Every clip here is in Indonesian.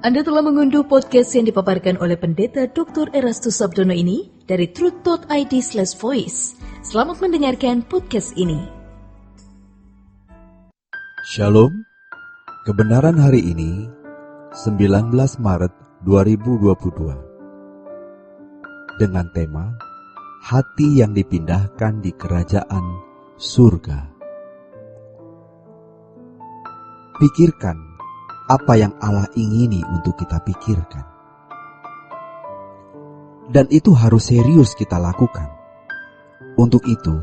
Anda telah mengunduh podcast yang dipaparkan oleh Pendeta Dr. Erastus Sabdono ini dari truth.id/voice. Selamat mendengarkan podcast ini. Shalom, kebenaran hari ini 19 Maret 2022 dengan tema Hati yang dipindahkan di kerajaan surga. Pikirkan apa yang Allah ingini untuk kita pikirkan. Dan itu harus serius kita lakukan. Untuk itu,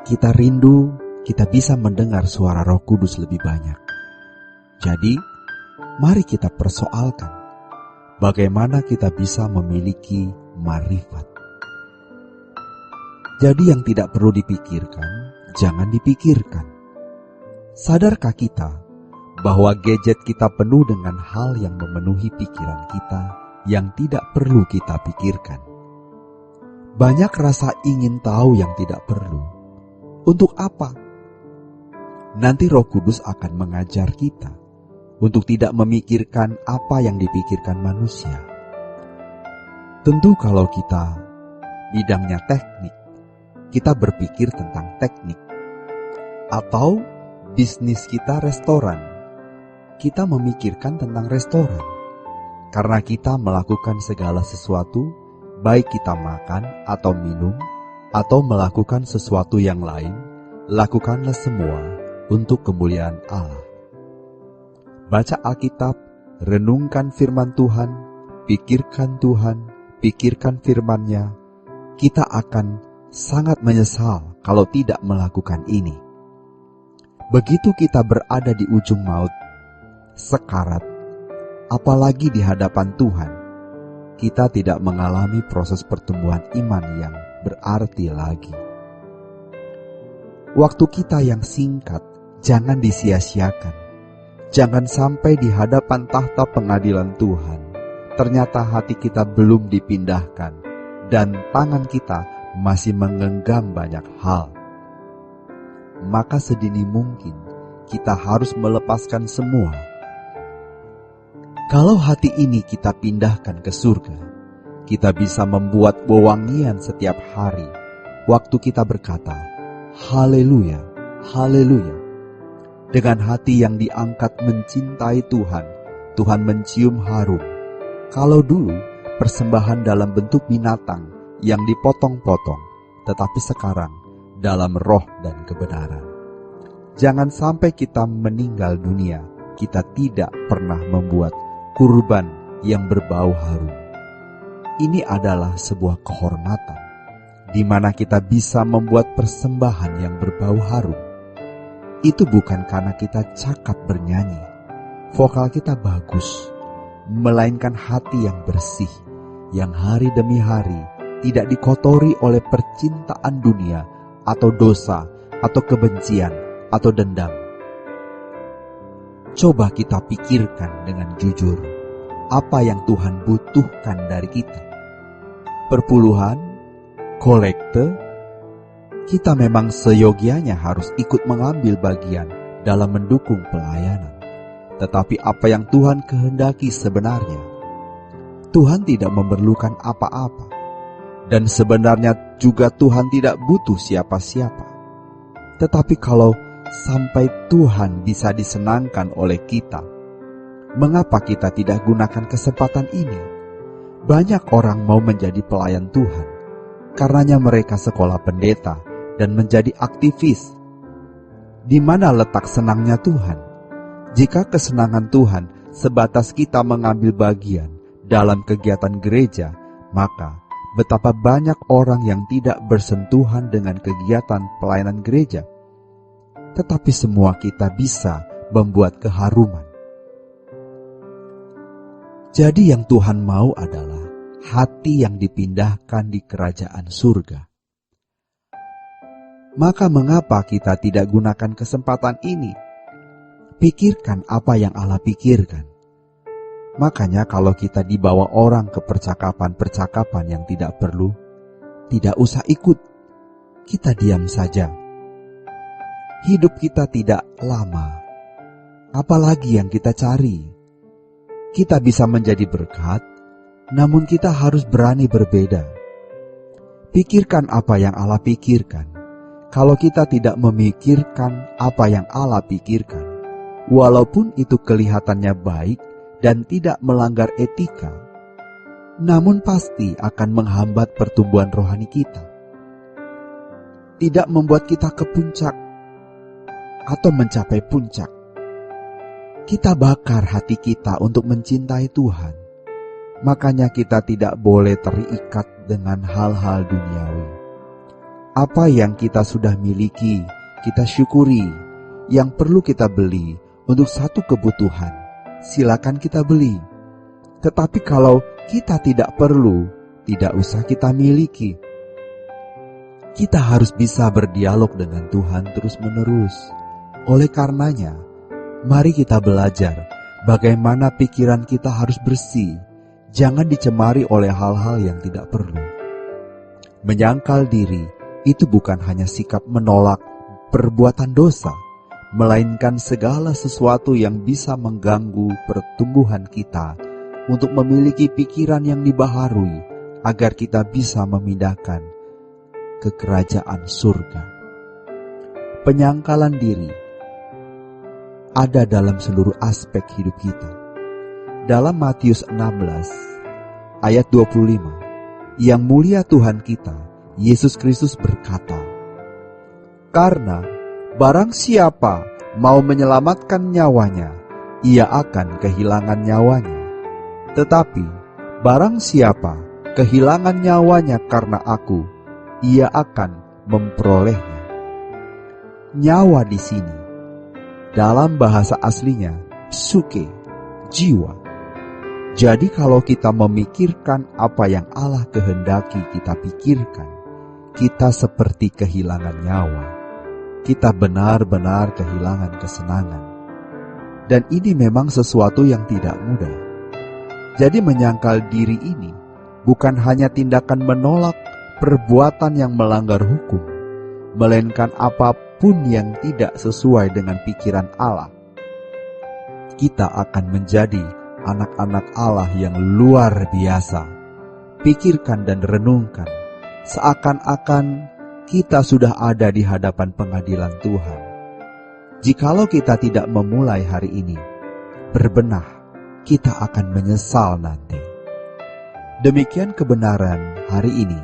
kita rindu kita bisa mendengar suara Roh Kudus lebih banyak. Jadi, mari kita persoalkan bagaimana kita bisa memiliki marifat. Jadi yang tidak perlu dipikirkan, jangan dipikirkan. Sadarkah kita bahwa gadget kita penuh dengan hal yang memenuhi pikiran kita yang tidak perlu kita pikirkan? Banyak rasa ingin tahu yang tidak perlu. Untuk apa? Nanti Roh Kudus akan mengajar kita untuk tidak memikirkan apa yang dipikirkan manusia. Tentu kalau kita bidangnya teknik, kita berpikir tentang teknik. Atau bisnis kita restoran, kita memikirkan tentang restoran. Karena kita melakukan segala sesuatu, baik kita makan atau minum, atau melakukan sesuatu yang lain, lakukanlah semua untuk kemuliaan Allah. Baca Alkitab, renungkan firman Tuhan, pikirkan Tuhan, pikirkan firman-Nya. Kita akan sangat menyesal kalau tidak melakukan ini. Begitu kita berada di ujung maut, sekarat, apalagi di hadapan Tuhan, kita tidak mengalami proses pertumbuhan iman yang berarti lagi. Waktu kita yang singkat jangan disia-siakan. Jangan sampai di hadapan tahta pengadilan Tuhan, ternyata hati kita belum dipindahkan dan tangan kita masih menggenggam banyak hal. Maka sedini mungkin kita harus melepaskan semua. Kalau hati ini kita pindahkan ke surga, kita bisa membuat wewangian setiap hari. Waktu kita berkata, Haleluya, Haleluya. Dengan hati yang diangkat mencintai Tuhan, Tuhan mencium harum. Kalau dulu persembahan dalam bentuk binatang yang dipotong-potong, tetapi sekarang dalam roh dan kebenaran. Jangan sampai kita meninggal dunia, kita tidak pernah membuat kurban yang berbau harum. Ini adalah sebuah kehormatan, di mana kita bisa membuat persembahan yang berbau harum. Itu bukan karena kita cakap bernyanyi, vokal kita bagus, melainkan hati yang bersih, yang hari demi hari tidak dikotori oleh percintaan dunia, atau dosa, atau kebencian, atau dendam. Coba kita pikirkan dengan jujur, apa yang Tuhan butuhkan dari kita. Perpuluhan, kolekte, kita memang seyogianya harus ikut mengambil bagian dalam mendukung pelayanan. Tetapi apa yang Tuhan kehendaki sebenarnya, Tuhan tidak memerlukan apa-apa. Dan sebenarnya juga Tuhan tidak butuh siapa-siapa. Tetapi kalau sampai Tuhan bisa disenangkan oleh kita, mengapa kita tidak gunakan kesempatan ini? Banyak orang mau menjadi pelayan Tuhan, karenanya mereka sekolah pendeta dan menjadi aktivis. Di mana letak senangnya Tuhan? Jika kesenangan Tuhan sebatas kita mengambil bagian dalam kegiatan gereja, maka betapa banyak orang yang tidak bersentuhan dengan kegiatan pelayanan gereja. Tetapi semua kita bisa membuat keharuman. Jadi yang Tuhan mau adalah hati yang dipindahkan di kerajaan surga. Maka mengapa kita tidak gunakan kesempatan ini? Pikirkan apa yang Allah pikirkan. Makanya kalau kita dibawa orang ke percakapan-percakapan yang tidak perlu, tidak usah ikut. Kita diam saja. Hidup kita tidak lama. Apalagi yang kita cari? kita bisa menjadi berkat, namun kita harus berani berbeda. Pikirkan apa yang Allah pikirkan. Kalau kita tidak memikirkan apa yang Allah pikirkan, walaupun itu kelihatannya baik dan tidak melanggar etika, namun pasti akan menghambat pertumbuhan rohani kita. Tidak membuat kita ke puncak atau mencapai puncak. Kita bakar hati kita untuk mencintai Tuhan. Makanya kita tidak boleh terikat dengan hal-hal duniawi. Apa yang kita sudah miliki, kita syukuri. Yang perlu kita beli untuk satu kebutuhan, silakan kita beli. Tetapi kalau kita tidak perlu, tidak usah kita miliki. Kita harus bisa berdialog dengan Tuhan terus-menerus. Oleh karenanya, mari kita belajar bagaimana pikiran kita harus bersih. Jangan dicemari oleh hal-hal yang tidak perlu. Menyangkal diri itu bukan hanya sikap menolak perbuatan dosa, melainkan segala sesuatu yang bisa mengganggu pertumbuhan kita untuk memiliki pikiran yang dibaharui agar kita bisa memindahkan ke kerajaan surga. Penyangkalan diri ada dalam seluruh aspek hidup kita. Dalam Matius 16 ayat 25, Yang mulia Tuhan kita, Yesus Kristus berkata, "Karena barang siapa mau menyelamatkan nyawanya, ia akan kehilangan nyawanya. Tetapi barang siapa kehilangan nyawanya karena aku, ia akan memperolehnya." Nyawa di sini, dalam bahasa aslinya, psuke, jiwa. Jadi kalau kita memikirkan apa yang Allah kehendaki kita pikirkan, kita seperti kehilangan nyawa. Kita benar-benar kehilangan kesenangan. Dan ini memang sesuatu yang tidak mudah. Jadi menyangkal diri ini bukan hanya tindakan menolak perbuatan yang melanggar hukum, melainkan apapun yang tidak sesuai dengan pikiran Allah. Kita akan menjadi anak-anak Allah yang luar biasa. Pikirkan dan renungkan, seakan-akan kita sudah ada di hadapan pengadilan Tuhan. Jikalau kita tidak memulai hari ini, berbenah, kita akan menyesal nanti. Demikian kebenaran hari ini.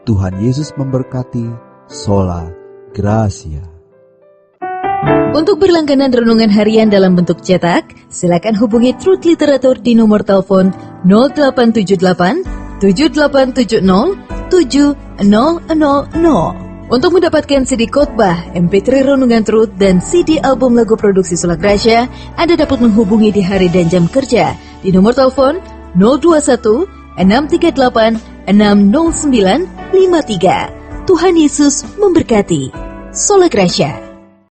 Tuhan Yesus memberkati. Sola Gracia. Untuk berlangganan renungan harian dalam bentuk cetak, silakan hubungi Truth Literatur di nomor telepon 0878 7870 7000. Untuk mendapatkan CD khotbah, MP3 renungan Truth, dan CD album lagu produksi Sola Gracia, Anda dapat menghubungi di hari dan jam kerja di nomor telepon 021 638 60953. Tuhan Yesus memberkati. Sola Gracia.